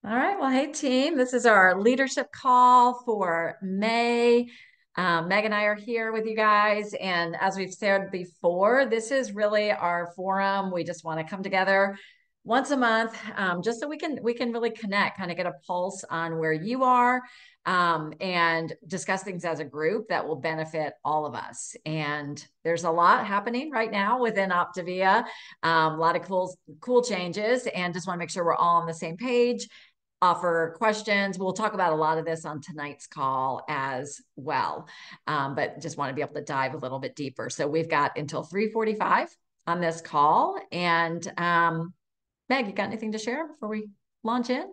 All right. Well, hey, team. This is our leadership call for May. Meg and I are here with you guys. And as we've said before, this is really our forum. We just want to come together once a month, just so we can really connect, kind of get a pulse on where you are, and discuss things as a group that will benefit all of us. And there's a lot happening right now within Optavia, a lot of cool changes, and just want to make sure we're all on the same page, offer questions. We'll talk about a lot of this on tonight's call as well, but just want to be able to dive a little bit deeper. So we've got until 3:45 on this call. And Meg, you got anything to share before we launch in?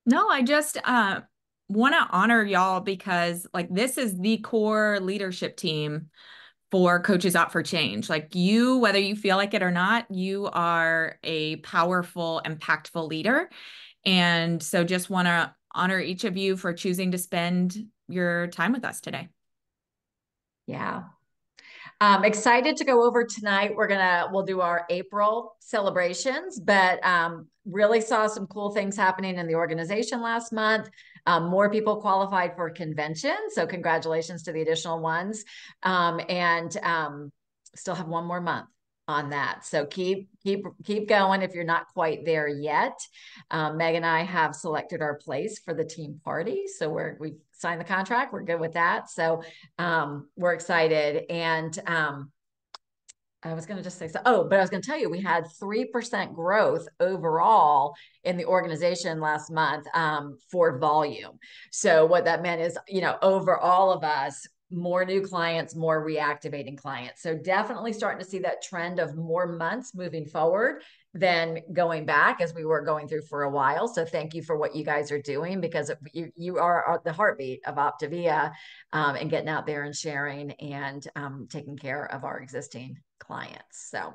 No, I just want to honor y'all because this is the core leadership team for Coaches Out for Change. Like you, whether you feel like it or not, you are a powerful, impactful leader. And so just want to honor each of you for choosing to spend your time with us today. Yeah. Excited to go over tonight. We'll do our April celebrations, but really saw some cool things happening in the organization last month. More people qualified for convention, so congratulations to the additional ones. And still have one more month on that. So keep going if you're not quite there yet. Meg and I have selected our place for the team party, so we've signed the contract. We're good with that. So we're excited. And I was going to just say so. Oh, but I was going to tell you, we had 3% growth overall in the organization last month, for volume. So what that meant is, over all of us, more new clients, more reactivating clients. So definitely starting to see that trend of more months moving forward than going back as we were going through for a while. So thank you for what you guys are doing, because you are the heartbeat of Optavia, and getting out there and sharing and taking care of our existing clients. So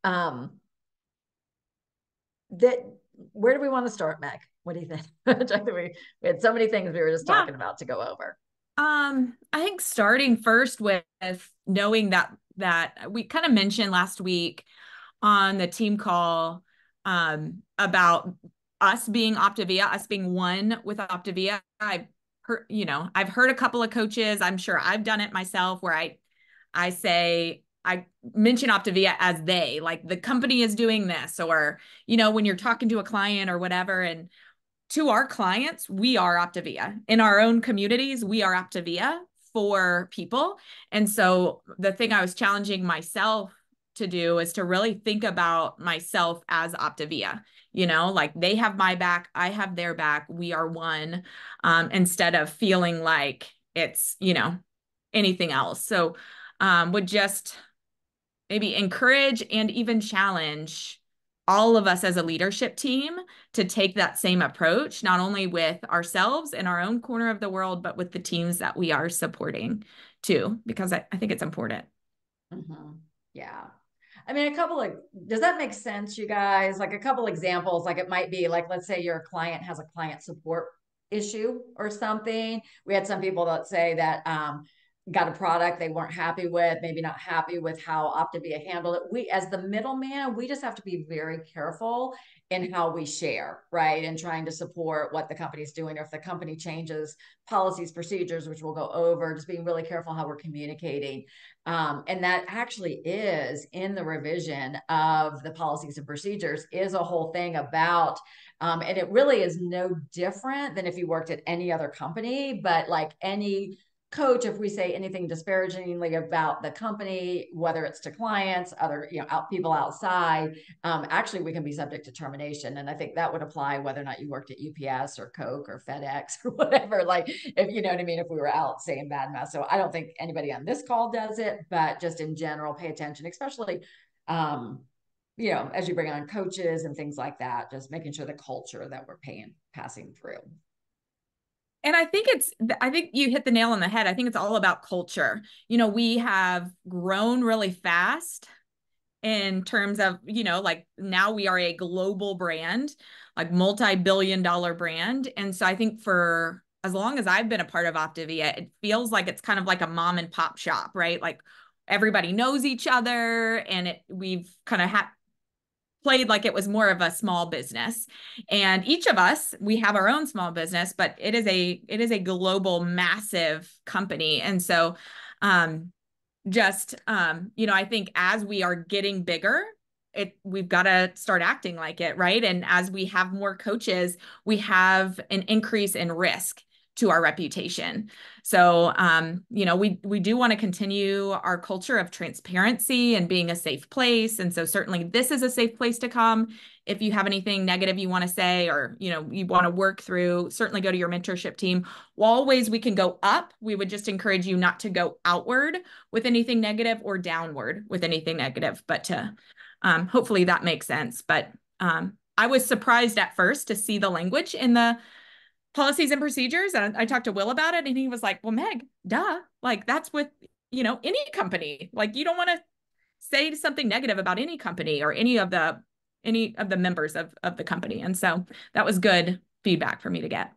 um, that where do we want to start, Meg? What do you think? We had so many things we were just Yeah. talking about to go over. I think starting first with knowing that we kind of mentioned last week on the team call about us being Optavia, us being one with Optavia. I've heard a couple of coaches. I'm sure I've done it myself where I mention Optavia as they, like the company is doing this, or when you're talking to a client or whatever, and to our clients, we are Optavia. In our own communities, we are Optavia for people. And so the thing I was challenging myself to do is to really think about myself as Optavia. Like they have my back, I have their back, we are one, instead of feeling like it's, anything else. So would just maybe encourage and even challenge all of us as a leadership team to take that same approach, not only with ourselves in our own corner of the world, but with the teams that we are supporting too, because I think it's important. Mm-hmm. Yeah. I mean, does that make sense, you guys? Like a couple examples, like it might be like, let's say your client has a client support issue or something. We had some people that say that got a product they weren't happy with, maybe not happy with how Optavia handled it. We, as the middleman, we just have to be very careful in how we share, right? And trying to support what the company's doing, or if the company changes policies, procedures, which we'll go over, just being really careful how we're communicating. And that actually is in the revision of the policies and procedures, is a whole thing about, and it really is no different than if you worked at any other company, but like any coach, if we say anything disparagingly about the company, whether it's to clients, other, people outside, actually we can be subject to termination. And I think that would apply whether or not you worked at UPS or Coke or FedEx or whatever. Like, if you know what I mean, if we were out saying bad mouth. So I don't think anybody on this call does it, but just in general, pay attention, especially as you bring on coaches and things like that, just making sure the culture that we're passing through. And I think you hit the nail on the head. I think it's all about culture. We have grown really fast in terms of, like now we are a global brand, like multi-billion-dollar brand. And so I think for as long as I've been a part of Optavia, it feels like it's kind of like a mom and pop shop, right? Like everybody knows each other, and we've kind of had played like it was more of a small business. And each of us, we have our own small business, but it is a global, massive company. And so I think as we are getting bigger, we've got to start acting like it, right? And as we have more coaches, we have an increase in risk to our reputation. So, we do want to continue our culture of transparency and being a safe place. And so certainly this is a safe place to come. If you have anything negative you want to say, or, you want to work through, certainly go to your mentorship team. While ways we can go up, we would just encourage you not to go outward with anything negative or downward with anything negative, but to hopefully that makes sense. But I was surprised at first to see the language in the policies and procedures. And I talked to Will about it, and he was like, well, Meg, duh, like that's with, any company. Like, you don't want to say something negative about any company or any of the members of the company. And so that was good feedback for me to get.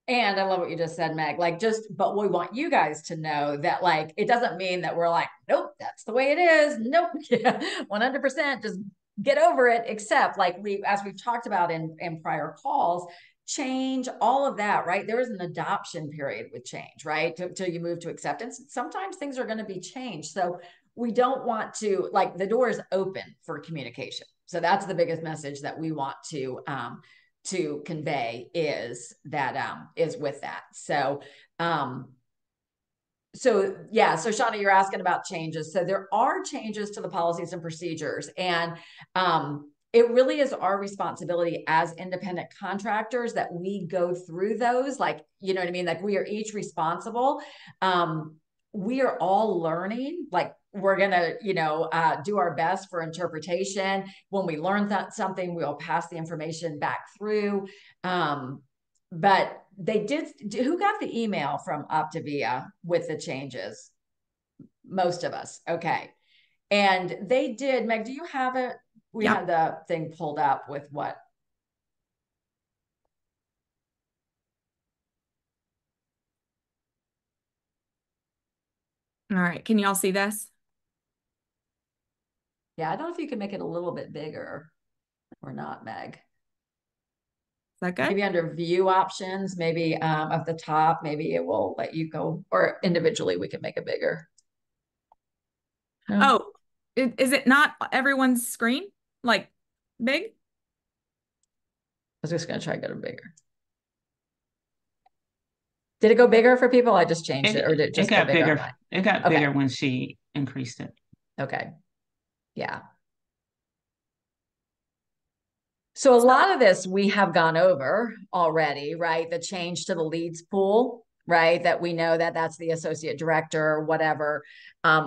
And I love what you just said, Meg. But we want you guys to know that, like, it doesn't mean that we're like, nope, that's the way it is. Nope, yeah, 100%, just get over it. Except, like, as we've talked about in prior calls, change, all of that, right? There is an adoption period with change, right? Till you move to acceptance. Sometimes things are going to be changed. So we don't want to, like, the door is open for communication. So that's the biggest message that we want to convey is with that. So Shauna, you're asking about changes. So there are changes to the policies and procedures, and it really is our responsibility as independent contractors that we go through those. Like, you know what I mean? Like, we are each responsible. We are all learning. Like, we're going to, do our best for interpretation. When we learn something, we'll pass the information back through. But who got the email from Optavia with the changes? Most of us. Okay. And they did. Meg, do you have it? We had the thing pulled up with what? All right. Can you all see this? Yeah, I don't know if you can make it a little bit bigger or not, Meg. Is that good? Maybe under view options, maybe at the top, maybe it will let you go, or individually we can make it bigger. Oh, is it not everyone's screen? Like big? I was just going to try to get it bigger. Did it go bigger for people? I just changed it, or did it just go bigger? It got bigger when she increased it. Okay. Yeah. So a lot of this we have gone over already, right? The change to the leads pool, right? That we know that that's the associate director or whatever.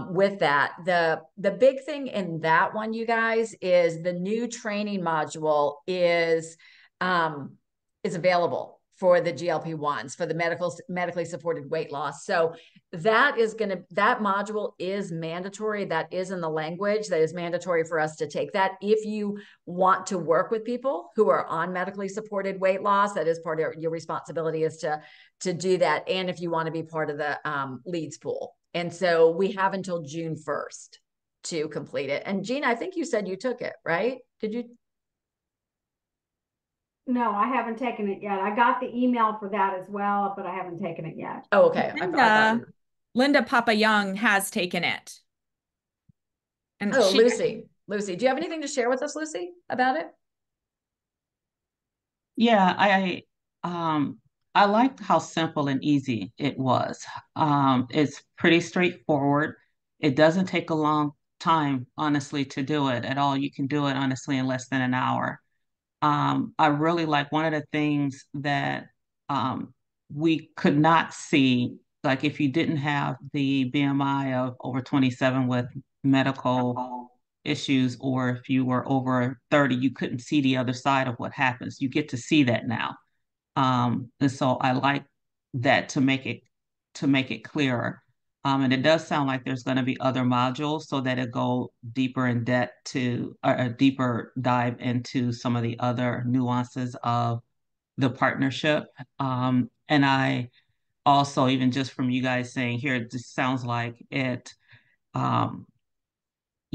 With that, the big thing in that one, you guys, is the new training module is available for the GLP-1s, for the medically supported weight loss. So that module is mandatory. That is in the language. That is mandatory for us to take that. If you want to work with people who are on medically supported weight loss, that is part of your responsibility, is to do that. And if you want to be part of the leads pool. And so we have until June 1st to complete it. And Gina, I think you said you took it, right? Did you? No, I haven't taken it yet. I got the email for that as well, but I haven't taken it yet. Oh, okay. Linda Papa Young has taken it. And Lucy, do you have anything to share with us, Lucy, about it? Yeah, I liked how simple and easy it was. It's pretty straightforward. It doesn't take a long time, honestly, to do it at all. You can do it, honestly, in less than an hour. I really like one of the things that we could not see, like if you didn't have the BMI of over 27 with medical issues, or if you were over 30, you couldn't see the other side of what happens. You get to see that now. And so I like that to make it clearer. And it does sound like there's going to be other modules so that it go deeper in depth to a deeper dive into some of the other nuances of the partnership. And I also, even just from you guys saying here, it just sounds like it,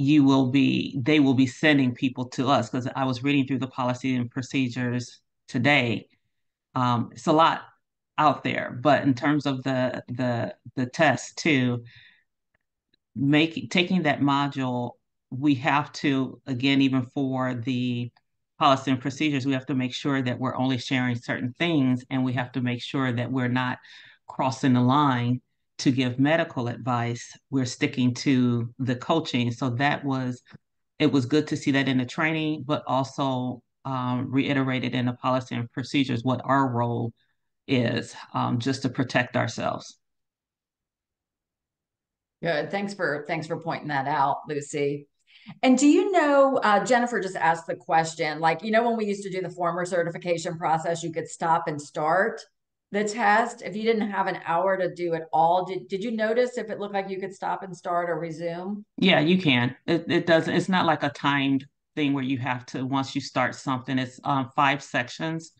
they will be sending people to us, because I was reading through the policy and procedures today. It's a lot out there, but in terms of the test too, taking that module, we have to, again, even for the policy and procedures, we have to make sure that we're only sharing certain things, and we have to make sure that we're not crossing the line to give medical advice. We're sticking to the coaching. So it was good to see that in the training, but also reiterated in the policy and procedures what our role is, just to protect ourselves. Good. Thanks for pointing that out, Lucy. And do you know, Jennifer just asked the question, like, when we used to do the former certification process, you could stop and start the test if you didn't have an hour to do it all. Did you notice if it looked like you could stop and start or resume? Yeah, you can. It doesn't, it's not like a timed thing where you have to, once you start something, it's 5 sections.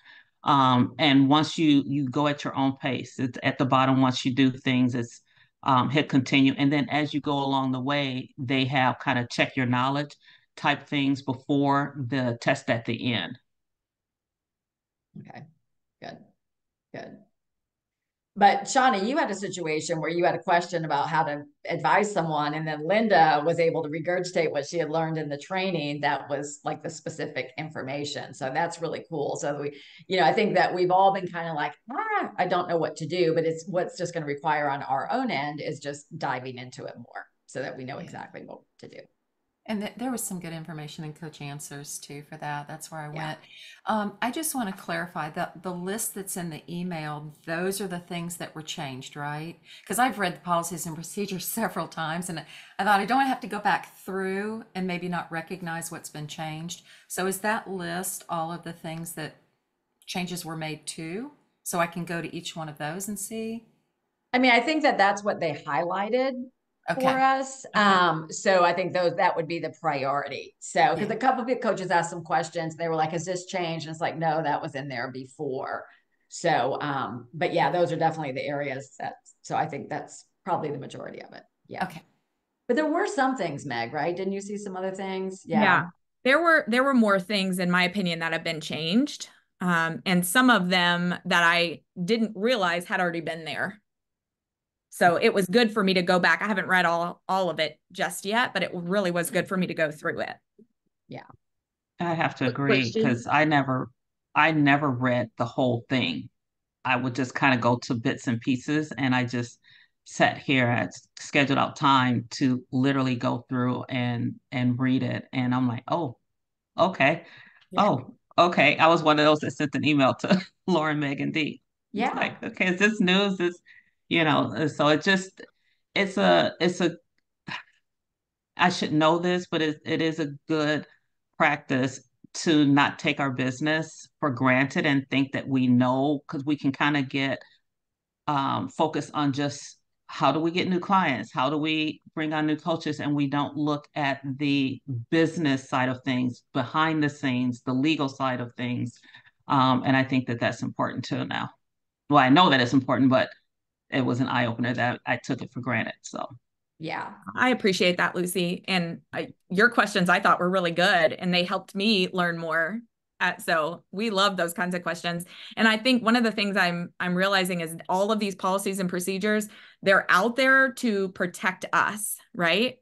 And once you go at your own pace, it's at the bottom. Once you do things, it's hit continue. And then as you go along the way, they have kind of check your knowledge type things before the test at the end. Okay, good, good. But Shawnee, you had a situation where you had a question about how to advise someone, and then Linda was able to regurgitate what she had learned in the training that was like the specific information. So that's really cool. So I think that we've all been kind of like, I don't know what to do, but it's what's just going to require on our own end is just diving into it more so that we know exactly what to do. And there was some good information in Coach Answers too for that. That's where I Yeah. went. I just want to clarify that the list that's in the email, those are the things that were changed, right? Because I've read the policies and procedures several times, and I thought I don't have to go back through and maybe not recognize what's been changed. So is that list all of the things that changes were made to? So I can go to each one of those and see? I mean, I think that that's what they highlighted for Okay. us. So I think that would be the priority. So because Yeah. a couple of coaches asked some questions, they were like, "Has this changed?" And it's like, "No, that was in there before." So, but yeah, those are definitely the areas that. So I think that's probably the majority of it. Yeah. Okay. But there were some things, Meg, right? Didn't you see some other things? Yeah. There were more things, in my opinion, that have been changed. And some of them that I didn't realize had already been there. So it was good for me to go back. I haven't read all of it just yet, but it really was good for me to go through it. Yeah. I have to agree, because I never read the whole thing. I would just kind of go to bits and pieces, and I just sat here at scheduled out time to literally go through and read it. And I'm like, oh, okay. Yeah. Oh, okay. I was one of those that sent an email to Lauren, Meg, and Dee. It's Yeah. like, okay, is this news? So it's a, I should know this, but it is a good practice to not take our business for granted and think that we know, because we can kind of get focused on just how do we get new clients? How do we bring on new coaches? And we don't look at the business side of things, behind the scenes, the legal side of things. And I think that that's important too now. Well, I know that it's important, but it was an eye opener that I took it for granted. So. Yeah. I appreciate that, Lucy. And your questions I thought were really good, and they helped me learn more. So we love those kinds of questions. And I think one of the things I'm realizing is all of these policies and procedures, they're out there to protect us, right?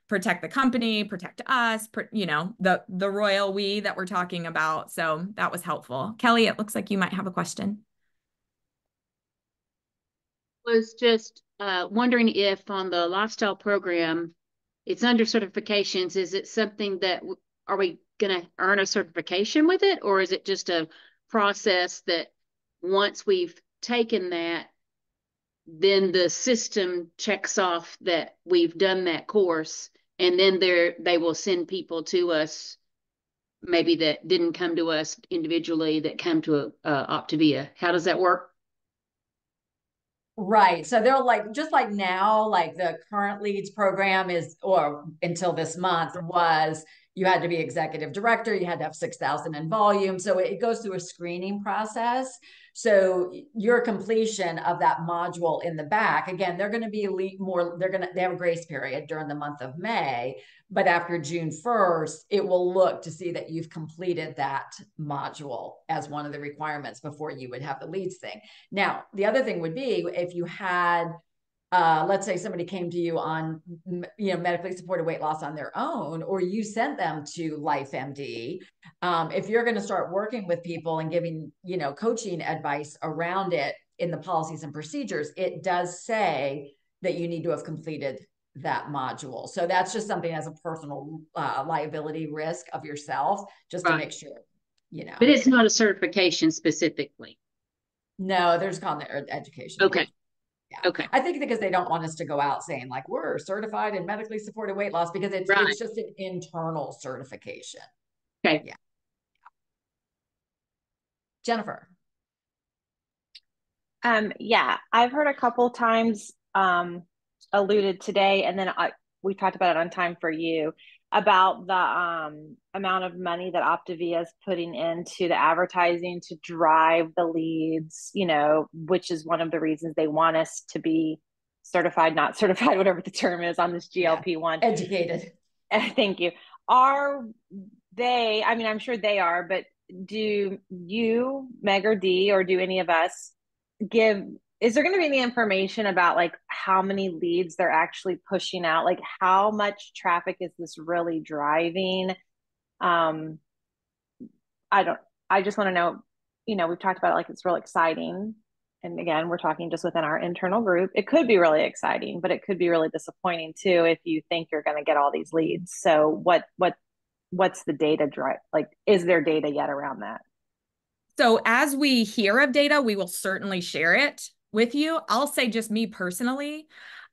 Protect the company, protect us, the royal we that we're talking about. So that was helpful. Kelly, it looks like you might have a question. Was just wondering if on the lifestyle program, it's under certifications. Is it something that are we going to earn a certification with it, or is it just a process that once we've taken that, then the system checks off that we've done that course, and then they will send people to us, maybe that didn't come to us individually, that come to Optavia? How does that work? Right. So they're like, just like now, like the current leads program is, or until this month was, you had to be executive director, you had to have 6,000 in volume. So it goes through a screening process. So your completion of that module in the back, again, they're going to be they have a grace period during the month of May, but after June 1st, it will look to see that you've completed that module as one of the requirements before you would have the leads thing. Now, the other thing would be if you had, let's say somebody came to you on, medically supported weight loss on their own, or you sent them to LifeMD. If you're going to start working with people and giving, coaching advice around it in the policies and procedures, it does say that you need to have completed that module. So that's just something as a personal liability risk of yourself, just to make sure, But it's not a certification specifically. No, there's called education. Okay. Yeah. Okay. I think because they don't want us to go out saying like we're certified in medically supported weight loss, because it's just an internal certification. Okay. Yeah. Jennifer. Yeah, I've heard a couple times alluded today, and then we talked about it on Time for You about the amount of money that Optavia is putting into the advertising to drive the leads, which is one of the reasons they want us to be certified, not certified, whatever the term is on this GLP-1. Educated. Thank you. Are they, I'm sure they are, but do you, Meg or Dee, or do any of us is there going to be any information about like how many leads they're actually pushing out? Like how much traffic is this really driving? I just want to know, we've talked about it like it's real exciting. And again, we're talking just within our internal group. It could be really exciting, but it could be really disappointing too if you think you're going to get all these leads. So what's the data drive? Like, is there data yet around that? So as we hear of data, we will certainly share it with you. I'll say just me personally,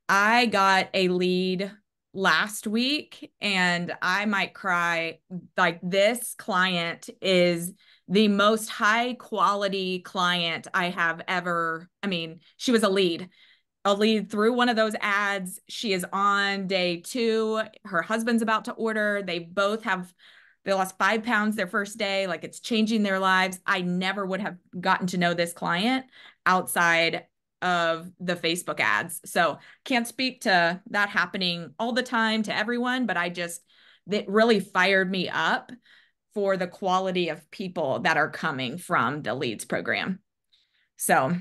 I got a lead last week and I might cry. Like, this client is the most high quality client I have ever. She was a lead through one of those ads. She is on day 2. Her husband's about to order. They lost 5 pounds their first day. Like, it's changing their lives. I never would have gotten to know this client outside of the Facebook ads. So can't speak to that happening all the time to everyone, but that really fired me up for the quality of people that are coming from the Leads program. So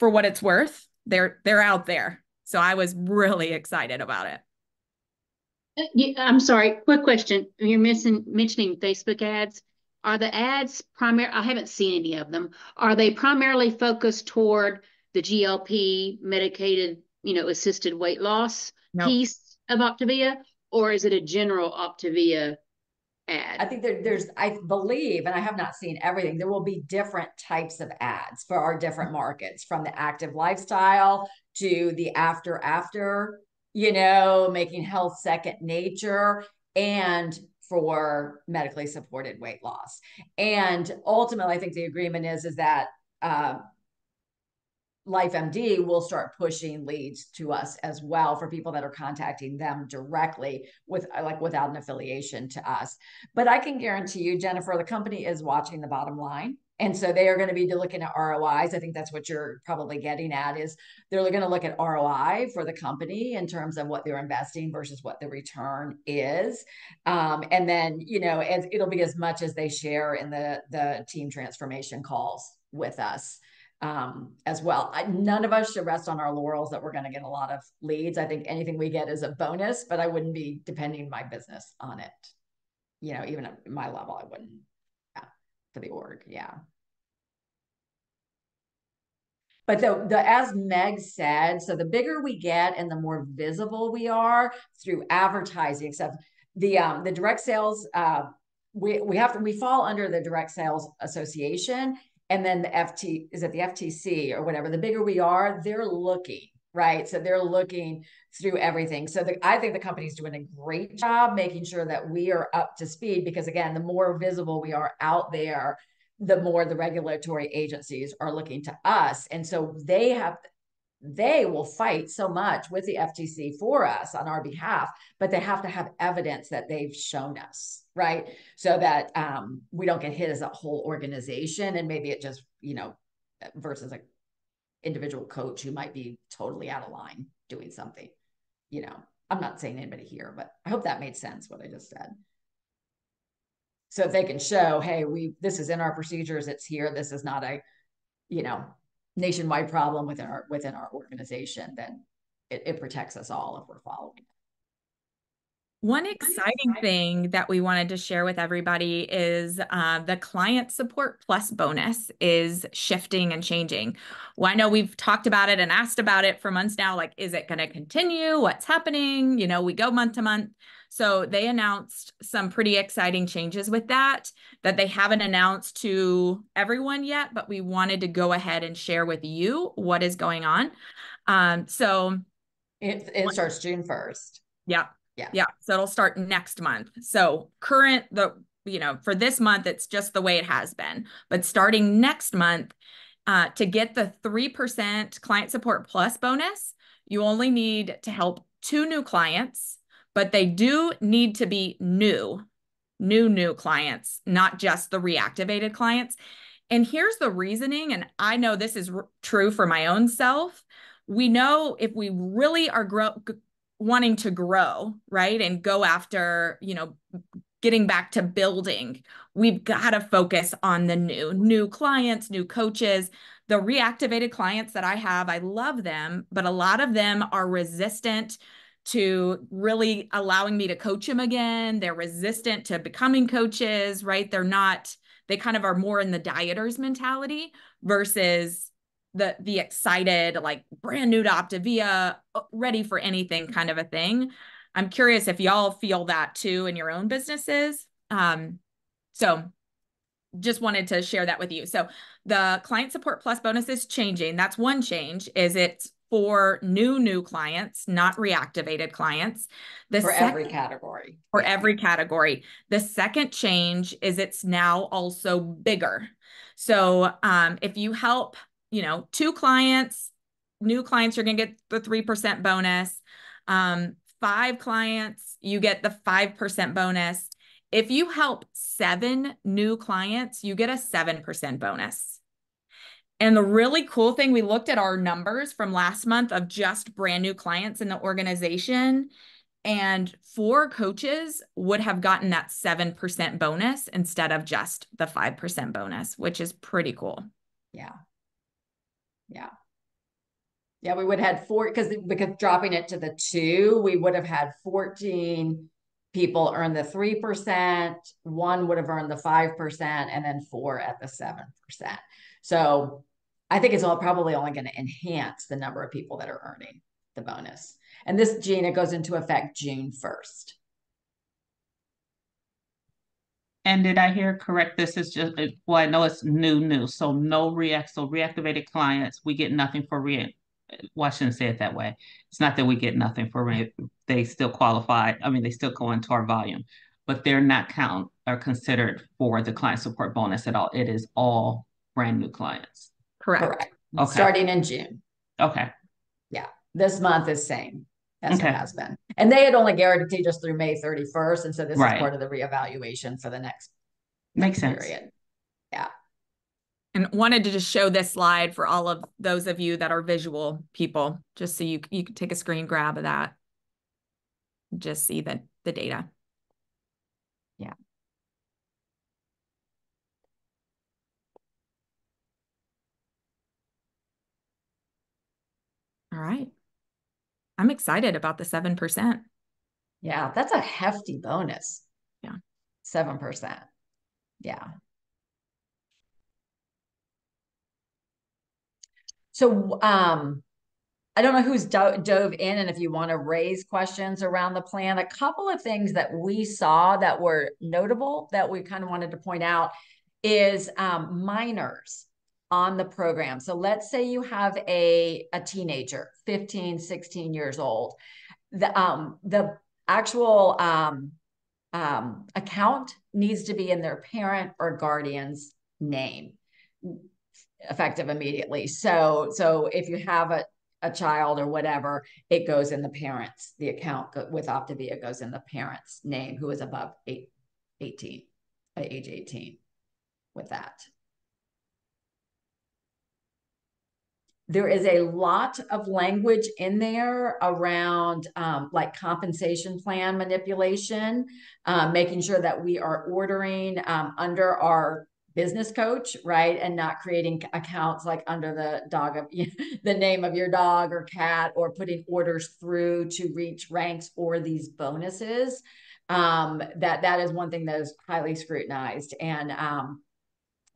for what it's worth, they're out there. So I was really excited about it. I'm sorry, quick question. You're mentioning Facebook ads. Are the ads I haven't seen any of them. Are they primarily focused toward the GLP medicated, assisted weight loss piece of Optavia, or is it a general Optavia ad? I think I believe, and I have not seen everything, there will be different types of ads for our different markets, from the active lifestyle to the after, making health second nature, and for medically supported weight loss. And ultimately, I think the agreement is that LifeMD will start pushing leads to us as well for people that are contacting them directly without an affiliation to us. But I can guarantee you, Jennifer, the company is watching the bottom line. And so they are going to be looking at ROIs. I think that's what you're probably getting at, is they're going to look at ROI for the company in terms of what they're investing versus what the return is. And then, it'll be as much as they share in the team transformation calls with us as well. None of us should rest on our laurels that we're going to get a lot of leads. I think anything we get is a bonus, but I wouldn't be depending my business on it. Even at my level, I wouldn't. For the org, yeah. But as Meg said, so the bigger we get and the more visible we are through advertising, except the direct sales, we fall under the Direct Sales Association. And then the FTC or whatever, the bigger we are, they're looking, right? So they're looking through everything. So I think the company's doing a great job making sure that we are up to speed, because again, the more visible we are out there, the more the regulatory agencies are looking to us. And so they have they will fight so much with the FTC for us on our behalf, but they have to have evidence that they've shown us, right? So that we don't get hit as a whole organization, and maybe it just, versus a individual coach who might be totally out of line doing something. I'm not saying anybody here, but I hope that made sense what I just said. So if they can show, hey, this is in our procedures, it's here, this is not a, nationwide problem within our organization, then it protects us all if we're following. One exciting thing that we wanted to share with everybody is the Client Support Plus bonus is shifting and changing. Well, I know we've talked about it and asked about it for months now, like, is it going to continue? What's happening? We go month to month. So they announced some pretty exciting changes with that they haven't announced to everyone yet, but we wanted to go ahead and share with you what is going on. So it starts June 1st. Yeah. Yeah. Yeah. So it'll start next month. So for this month, it's just the way it has been. But starting next month, to get the 3% Client Support Plus bonus, you only need to help 2 new clients, but they do need to be new clients, not just the reactivated clients. And here's the reasoning, and I know this is true for my own self. We know if we really are wanting to grow, right, and go after, getting back to building, we've got to focus on the new clients, new coaches. The reactivated clients that I have, I love them, but a lot of them are resistant to really allowing me to coach them again. They're resistant to becoming coaches, right? They kind of are more in the dieters mentality versus the excited, like brand new to Optavia, ready for anything kind of a thing. I'm curious if y'all feel that too in your own businesses. So just wanted to share that with you. So the Client Support Plus bonus is changing. That's one change, is it's for new clients, not reactivated clients. Every category. For every category. The second change is it's now also bigger. So if you help 2 clients, new clients, you're going to get the 3% bonus. 5 clients, you get the 5% bonus. If you help 7 new clients, you get a 7% bonus. And the really cool thing, we looked at our numbers from last month of just brand new clients in the organization, and 4 coaches would have gotten that 7% bonus instead of just the 5% bonus, which is pretty cool. Yeah. We would have had 4 because dropping it to the 2, we would have had 14 people earn the 3%, 1 would have earned the 5%, and then 4 at the 7%. So I think it's probably only going to enhance the number of people that are earning the bonus. And this, Gina, goes into effect June 1st. And did I hear correct? This is just, well, I know it's new. So reactivated clients, we get nothing for well, I shouldn't say it that way. It's not that we get nothing for they still qualify. I mean, they still go into our volume, but they're not considered for the Client Support bonus at all. It is all brand new clients. Correct. Okay. Starting in June. Okay. Yeah. This month is same as it has been. And they had only guaranteed us through May 31st. And so this is part of the reevaluation for the next Makes period. Sense. Yeah. And wanted to just show this slide for all of those of you that are visual people, just so you can take a screen grab of that. Just see the data. Yeah. All right. I'm excited about the 7%. Yeah, that's a hefty bonus. Yeah. 7%. Yeah. So I don't know who's dove in, and if you want to raise questions around the plan, a couple of things that we saw that were notable that we kind of wanted to point out is minors on the program. So let's say you have a teenager, 15, 16 years old. The actual account needs to be in their parent or guardian's name, effective immediately. So if you have a child or whatever, it goes in the parents. The account with Optavia goes in the parent's name who is above age 18 with that. There is a lot of language in there around like compensation plan manipulation, making sure that we are ordering under our business coach, right? And not creating accounts like under the dog of the name of your dog or cat, or putting orders through to reach ranks or these bonuses. That is one thing that is highly scrutinized. And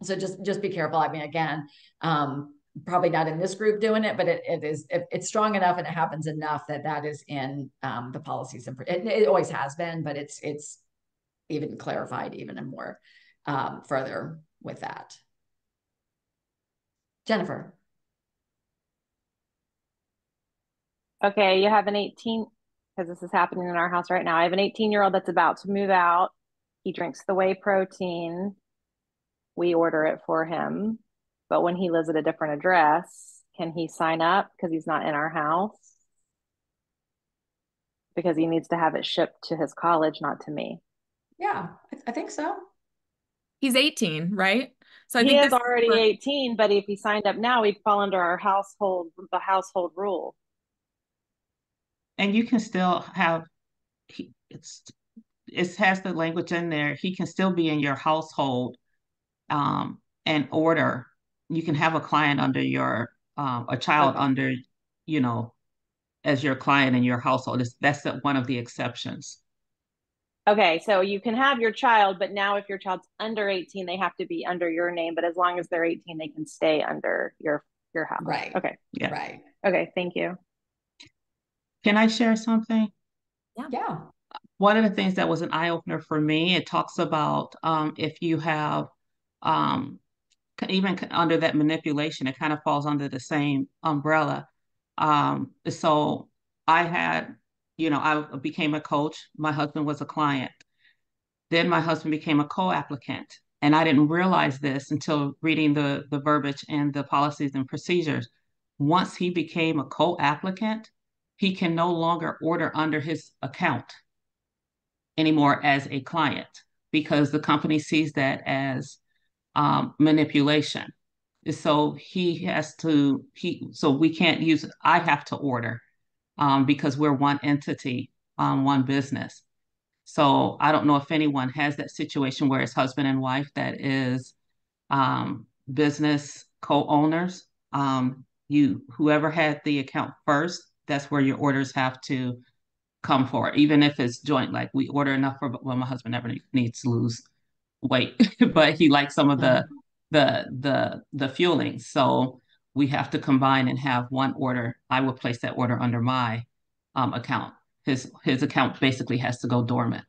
so just be careful. I mean, again, probably not in this group doing it, but it's strong enough and it happens enough that is in the policies, and it always has been, but it's even clarified even more further with that. Jennifer. Okay, you have an 18, because this is happening in our house right now. I have an 18-year-old that's about to move out. He drinks the whey protein. We order it for him. But when he lives at a different address, can he sign up because he's not in our house? Because he needs to have it shipped to his college, not to me. Yeah, I think so. He's 18, right? So I he think is already 18, but if he signed up now, he'd fall under our the household rule. And you can still have, it has the language in there. He can still be in your household and order. You can have a client under your, a child under, as your client in your household. That's one of the exceptions. Okay, so you can have your child, but now if your child's under 18, they have to be under your name. But as long as they're 18, they can stay under your house. Right. Okay. Yeah. Right. Okay, thank you. Can I share something? Yeah. One of the things that was an eye-opener for me, it talks about if you have, even under that manipulation, it kind of falls under the same umbrella. So I had, I became a coach. My husband was a client. Then my husband became a co-applicant. And I didn't realize this until reading the verbiage and the policies and procedures. Once he became a co-applicant, he can no longer order under his account anymore as a client, because the company sees that as manipulation. So so we can't use, I have to order because we're one entity, one business. So I don't know if anyone has that situation where it's husband and wife that is business co-owners. Whoever had the account first, that's where your orders have to come for, even if it's joint. Like we order enough for, well, my husband never needs to lose weight, but he likes some of the fueling. So we have to combine and have one order. I will place that order under my account. His account basically has to go dormant.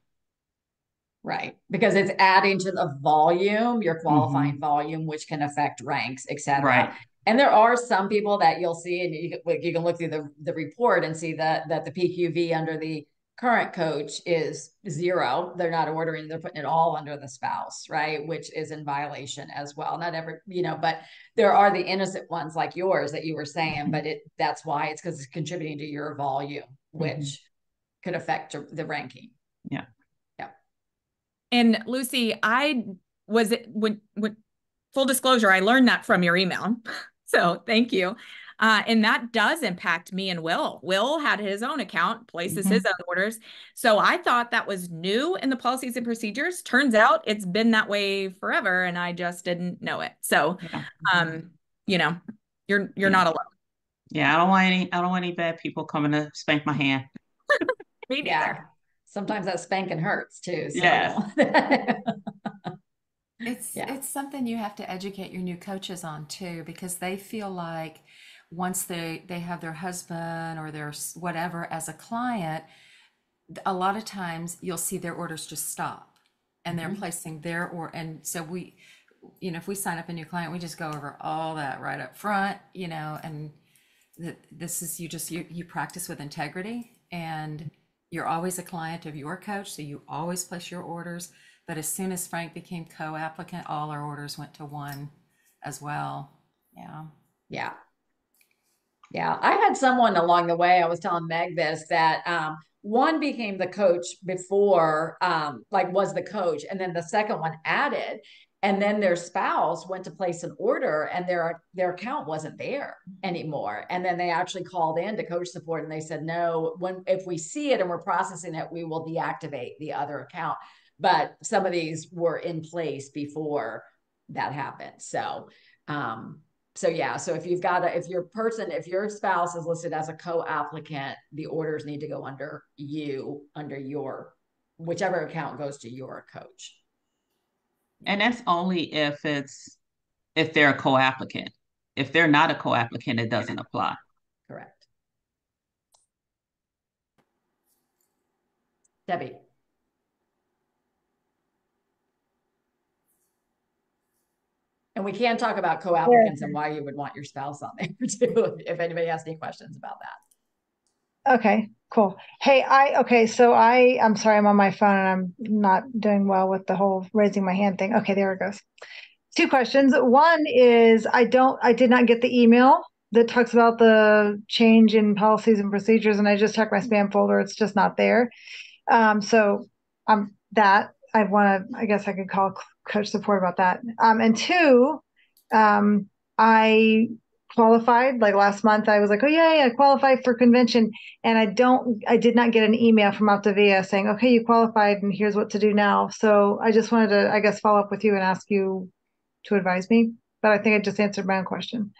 Right. Because it's adding to the volume, your qualifying volume, which can affect ranks, et cetera. Right. And there are some people that you'll see, and you can look through the report and see that the PQV under the current coach is 0. They're not ordering, they're putting it all under the spouse, right? Which is in violation as well. Not every, but there are the innocent ones like yours that you were saying, but that's why it's because it's contributing to your volume, which could affect the ranking. Yeah. And Lucy, when full disclosure, I learned that from your email. So thank you. And that does impact me and Will. Will had his own account, places his own orders. So I thought that was new in the policies and procedures. Turns out it's been that way forever, and I just didn't know it. So, you're not alone. Yeah, I don't want any bad people coming to spank my hand. Me neither. Yeah. Sometimes that spanking hurts too. So. Yeah. It's something you have to educate your new coaches on too, because they feel like once they have their husband or their whatever as a client, a lot of times you'll see their orders just stop and they're placing their order. And so we, if we sign up a new client, we just go over all that right up front, and this is, you practice with integrity, and you're always a client of your coach, so you always place your orders. But as soon as Frank became co-applicant, all our orders went to one as well. Yeah. Yeah. Yeah, I had someone along the way. I was telling Meg this that one became the coach before, like was the coach, and then the second one added, and then their spouse went to place an order, and their account wasn't there anymore. And then they actually called in to coach support, and they said, no, when if we see it and we're processing it, we will deactivate the other account. But some of these were in place before that happened. So yeah, so if you've got if your spouse is listed as a co-applicant, the orders need to go under your whichever account goes to your coach. And that's only if they're a co-applicant. If they're not a co-applicant, it doesn't apply. Correct. Debbie. And we can talk about co-applicants and why you would want your spouse on there too, if anybody has any questions about that. Okay, cool. Hey, so I'm sorry, I'm on my phone and I'm not doing well with the whole raising my hand thing. Okay, there it goes. Two questions. One is I did not get the email that talks about the change in policies and procedures, and I just checked my spam folder. It's just not there. So I guess I could call coach support about that. And two, I qualified like last month. I was like, oh yeah, I qualified for convention, and I did not get an email from Optavia saying, okay, you qualified and here's what to do now. So I just wanted to, I guess, follow up with you and ask you to advise me, but I think I just answered my own question.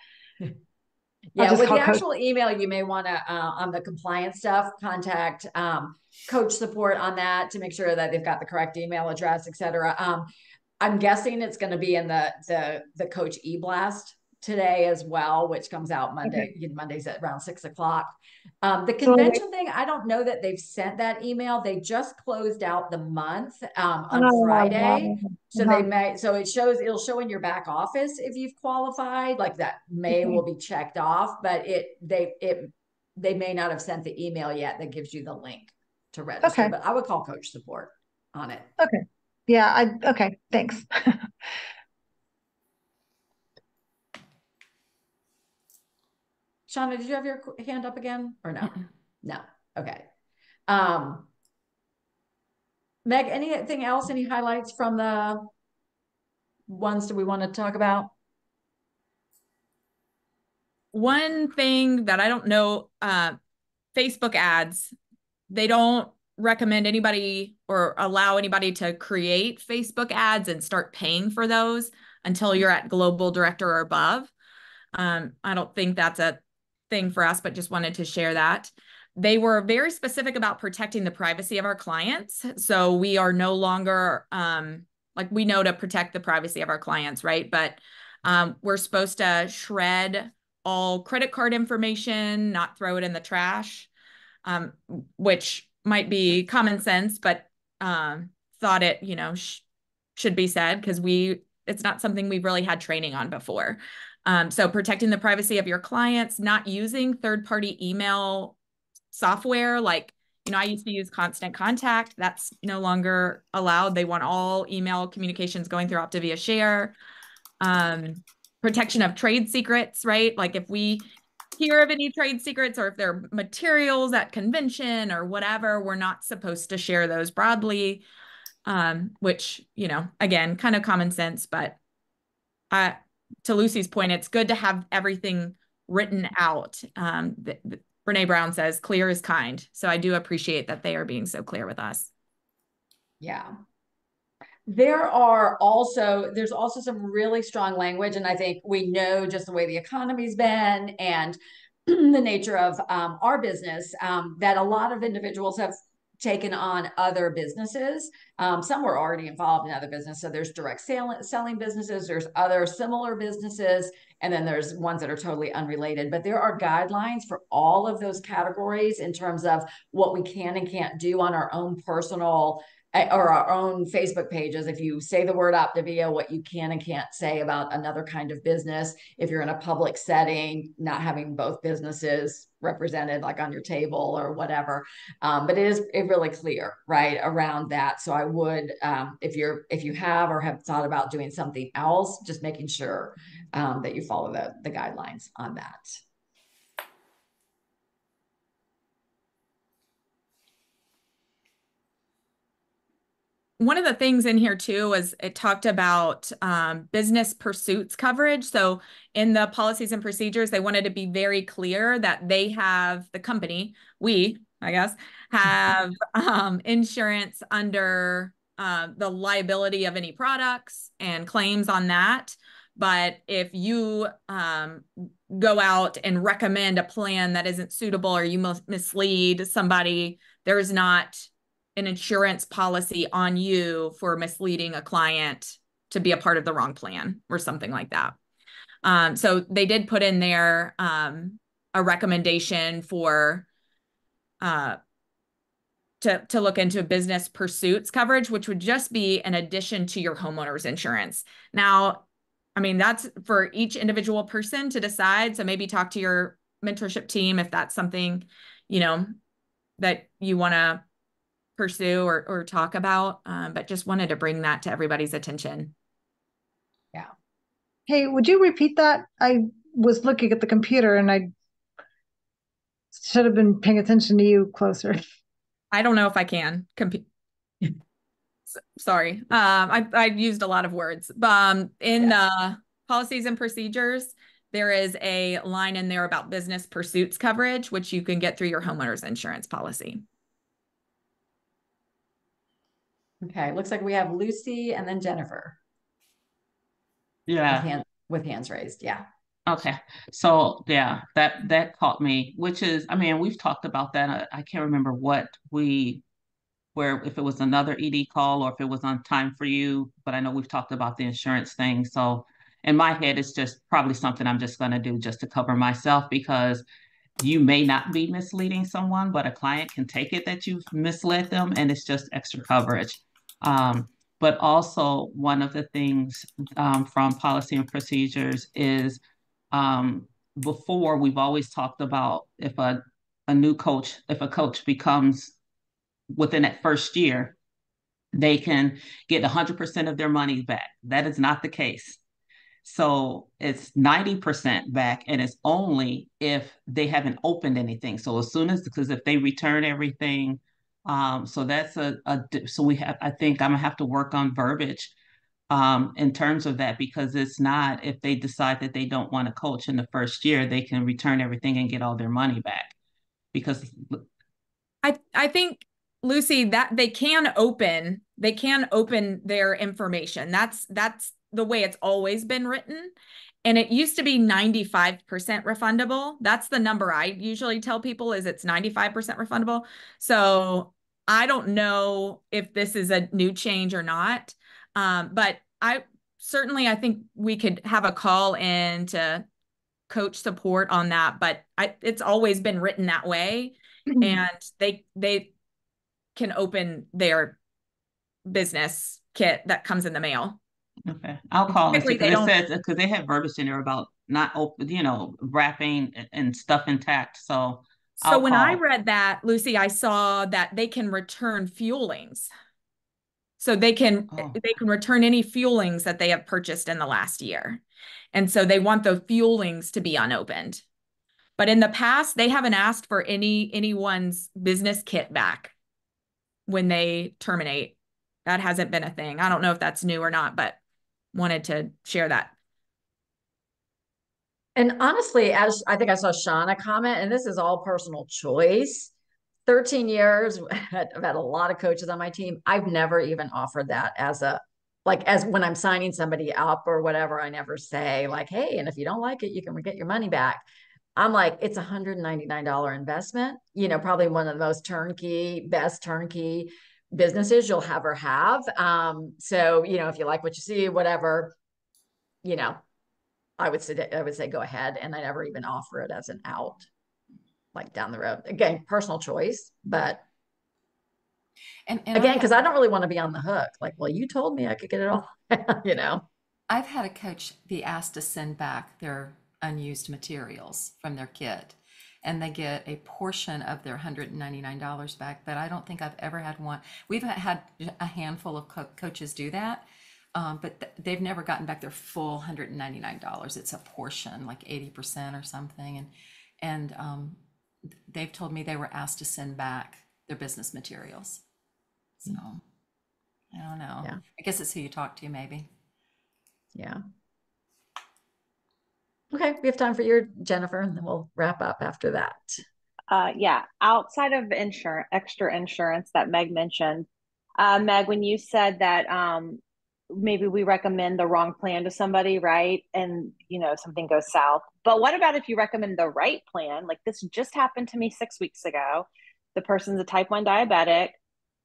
Yeah, with the actual email, you may want to, on the compliance stuff, contact coach support on that to make sure that they've got the correct email address, et cetera. I'm guessing it's going to be in the coach e-blast today as well, which comes out Monday. Okay. Mondays at around 6 o'clock. The convention thing, I don't know that they've sent that email. They just closed out the month on Friday. So it'll show in your back office if you've qualified, like that will be checked off, but they may not have sent the email yet that gives you the link to register. But I would call coach support on it. Okay. Yeah, okay, thanks. Shauna, did you have your hand up again or no? No. Okay. Meg, anything else? Any highlights from the ones that we want to talk about? One thing that I don't know, Facebook ads, they don't recommend anybody or allow anybody to create Facebook ads and start paying for those until you're at global director or above. I don't think that's a thing for us, but just wanted to share that. They were very specific about protecting the privacy of our clients. So we are no longer, like we know to protect the privacy of our clients, right? But we're supposed to shred all credit card information, not throw it in the trash, which might be common sense, but thought it, should be said because it's not something we've really had training on before. So protecting the privacy of your clients, not using third-party email software. Like, I used to use Constant Contact. That's no longer allowed. They want all email communications going through Optavia Share. Protection of trade secrets, right? Like if we hear of any trade secrets or if there are materials at convention or whatever, we're not supposed to share those broadly, which, again, kind of common sense, but to Lucy's point, it's good to have everything written out. Brene Brown says, clear is kind. So I do appreciate that they are being so clear with us. Yeah. There's also some really strong language. And I think we know just the way the economy's been and the nature of our business, that a lot of individuals have taken on other businesses. Some were already involved in other businesses. So there's direct selling businesses, there's other similar businesses, and then there's ones that are totally unrelated. But there are guidelines for all of those categories in terms of what we can and can't do on our own personal or our own Facebook pages. If you say the word Optavia, what you can and can't say about another kind of business. If you're in a public setting, not having both businesses represented like on your table or whatever. But it is really clear, right, around that. So I would, if you have or have thought about doing something else, just making sure that you follow the guidelines on that. one of the things in here too was it talked about business pursuits coverage. So in the policies and procedures, they wanted to be very clear that they have, the company, I guess, have insurance under the liability of any products and claims on that. But if you go out and recommend a plan that isn't suitable, or you mislead somebody, there's not an insurance policy on you for misleading a client to be a part of the wrong plan or something like that. So they did put in there a recommendation for to look into business pursuits coverage, which would just be an addition to your homeowner's insurance. Now, I mean, that's for each individual person to decide. So maybe talk to your mentorship team if that's something, that you want to pursue or talk about, but just wanted to bring that to everybody's attention. Yeah. Hey, would you repeat that? I was looking at the computer and I should have been paying attention to you closer. I don't know if I can compete. Sorry. I've used a lot of words. In the policies and procedures, there is a line in there about business pursuits coverage, which you can get through your homeowner's insurance policy. Okay, looks like we have Lucy and then Jennifer. Yeah. With hands raised. Yeah. Okay. So yeah, that caught me, which is, I mean, we've talked about that. I can't remember where if it was another ED call or if it was on Time for You, but I know we've talked about the insurance thing. So in my head, it's just probably something I'm just going to do just to cover myself, because you may not be misleading someone, but a client can take it that you've misled them, and it's just extra coverage. But also, one of the things from policy and procedures is before, we've always talked about if a coach becomes within that first year, they can get 100% of their money back. That is not the case. So it's 90% back, and it's only if they haven't opened anything. So as soon as, because if they return everything, so that's so I think I'm gonna have to work on verbiage in terms of that, because it's not, if they decide that they don't want to coach in the first year, they can return everything and get all their money back. Because I think, Lucy, that they can open their information. That's the way it's always been written. And it used to be 95% refundable. That's the number I usually tell people, is it's 95% refundable. So I don't know if this is a new change or not. But I think we could have a call in to coach support on that, but it's always been written that way. And they can open their business kit that comes in the mail. Okay, I'll call and see, Typically, because it says, because they have verbiage in there about not open, wrapping and stuff intact. So when I read that, Lucy, I saw that they can return fuelings. So they can return any fuelings that they have purchased in the last year. And so they want the fuelings to be unopened. But in the past, they haven't asked for anyone's business kit back when they terminate. That hasn't been a thing. I don't know if that's new or not, but wanted to share that. And honestly, as I think I saw Shauna comment, and this is all personal choice. 13 years, I've had a lot of coaches on my team. I've never even offered that as when I'm signing somebody up or whatever. I never say like, hey, and if you don't like it, you can get your money back. I'm like, it's $199 investment, probably one of the most best turnkey businesses you'll ever have. So, if you like what you see, whatever, I would say go ahead. And I never even offer it as an out, like down the road. Again, personal choice, but and again, because I don't really want to be on the hook. Like, well, you told me I could get it all, I've had a coach be asked to send back their unused materials from their kit, and they get a portion of their $199 back. But I don't think I've ever had one. We've had a handful of coaches do that, but they've never gotten back their full $199. It's a portion, like 80% or something. And they've told me they were asked to send back their business materials. So I don't know. Yeah. I guess it's who you talk to, maybe. Yeah. Okay, we have time for your Jennifer, and then we'll wrap up after that. Yeah, outside of insurance, extra insurance that Meg mentioned, Meg, when you said that maybe we recommend the wrong plan to somebody, right? And something goes south. But what about if you recommend the right plan? Like this just happened to me 6 weeks ago. The person's a type 1 diabetic,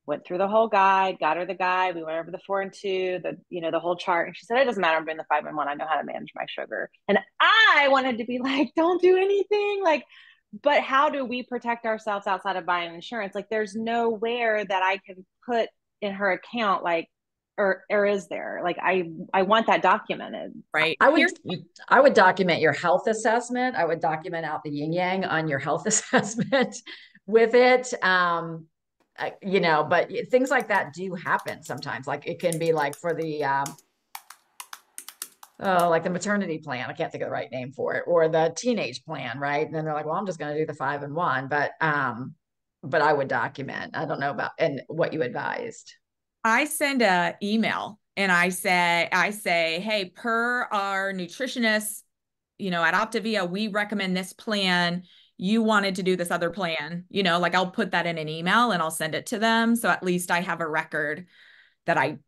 went through the whole guide, got her the guide. We went over the 4 and 2, the whole chart. And she said, it doesn't matter. I'm doing the 5 and 1. I know how to manage my sugar. And I wanted to be like, don't do anything. Like, but how do we protect ourselves outside of buying insurance? Like there's nowhere that I can put in her account, like, or is there? Like I want that documented. Right. I would document your health assessment. I would document out the yin yang on your health assessment with it. But things like that do happen sometimes. Like it can be like for the like the maternity plan. I can't think of the right name for it, or the teenage plan, right? And then they're like, well, I'm just going to do the 5 and 1, but I would document. I don't know about and what you advised. I send a email and I say, hey, per our nutritionist, at Optavia, we recommend this plan. You wanted to do this other plan, like I'll put that in an email and I'll send it to them. So at least I have a record that I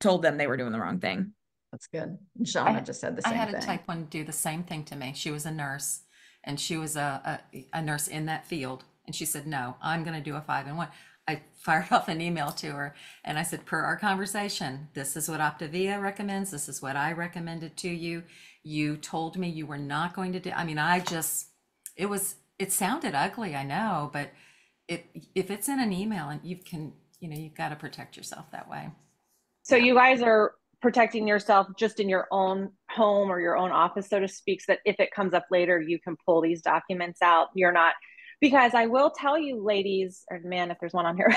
told them they were doing the wrong thing. That's good. Shauna just said the same thing. I had a type 1 do the same thing to me. She was a nurse and she was a nurse in that field. And she said, no, I'm going to do a 5 and 1. I fired off an email to her and I said, per our conversation, this is what Optavia recommends. This is what I recommended to you. You told me you were not going to do, it sounded ugly, I know, but if it's in an email and you've got to protect yourself that way. So you guys are protecting yourself just in your own home or your own office, so to speak, so that if it comes up later, you can pull these documents out. You're not, because I will tell you, ladies, or man, if there's one on here,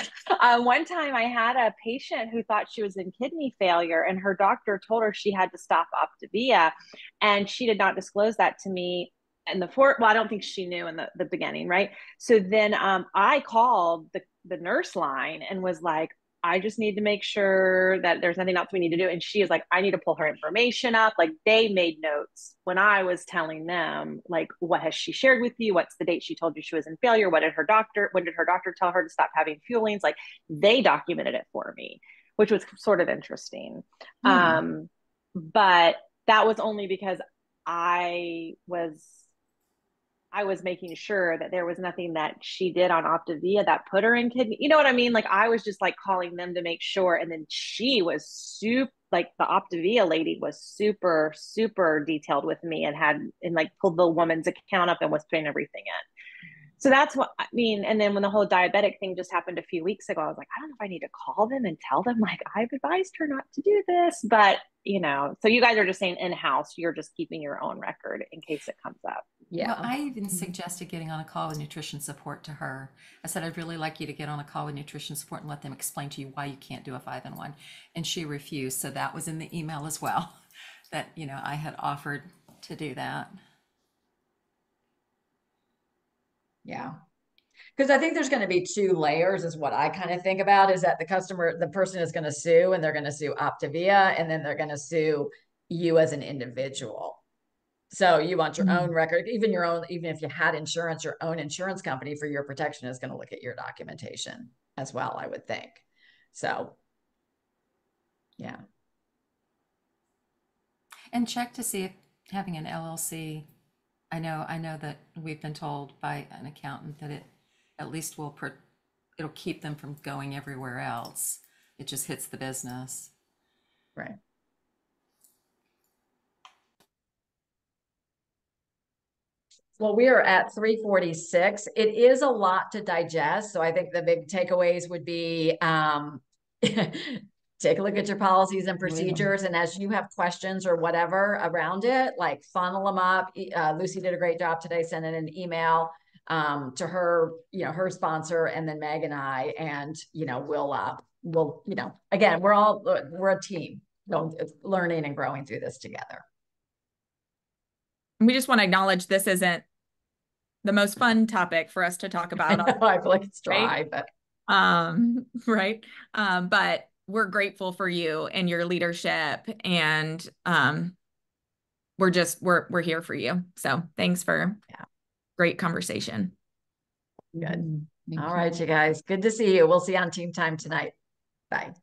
one time I had a patient who thought she was in kidney failure and her doctor told her she had to stop Optavia, and she did not disclose that to me in well, I don't think she knew in the beginning, right? So then I called the nurse line and was like, I just need to make sure that there's nothing else we need to do. And she is like, I need to pull her information up. Like they made notes when I was telling them, like, what has she shared with you? What's the date she told you she was in failure? When did her doctor tell her to stop having fuelings? Like they documented it for me, which was sort of interesting. But that was only because I was making sure that there was nothing that she did on Optavia that put her in kidney. You know what I mean? Like I was just like calling them to make sure. And then she was super, like the Optavia lady was super, super detailed with me and pulled the woman's account up and was putting everything in. So that's what I mean. And then when the whole diabetic thing just happened a few weeks ago, I was like, I don't know if I need to call them and tell them, like, I've advised her not to do this. But, so you guys are just saying in-house, you're just keeping your own record in case it comes up. Yeah. Well, I even suggested getting on a call with nutrition support to her. I said, I'd really like you to get on a call with nutrition support and let them explain to you why you can't do a 5 and 1. And she refused. So that was in the email as well, that, I had offered to do that. Yeah. Because I think there's going to be 2 layers is what I kind of think about, is that the person is going to sue, and they're going to sue Optavia, and then they're going to sue you as an individual. So you want your own record, even if you had insurance, your own insurance company for your protection is going to look at your documentation as well, I would think. So, yeah. And check to see if having an LLC, I know that we've been told by an accountant that it at least it'll keep them from going everywhere else. It just hits the business. Right. Well, we are at 3:46. It is a lot to digest. So I think the big takeaways would be take a look at your policies and procedures. And as you have questions or whatever around it, like funnel them up. Lucy did a great job today sending an email to her, her sponsor, and then Meg and I, and, we'll, again, we're a team, learning and growing through this together. We just want to acknowledge this isn't the most fun topic for us to talk about. I feel like it's dry, right? Right. But we're grateful for you and your leadership, and we're here for you. So thanks for great conversation. Good. Thank All you. right, you guys. Good to see you. We'll see you on Team Time tonight. Bye.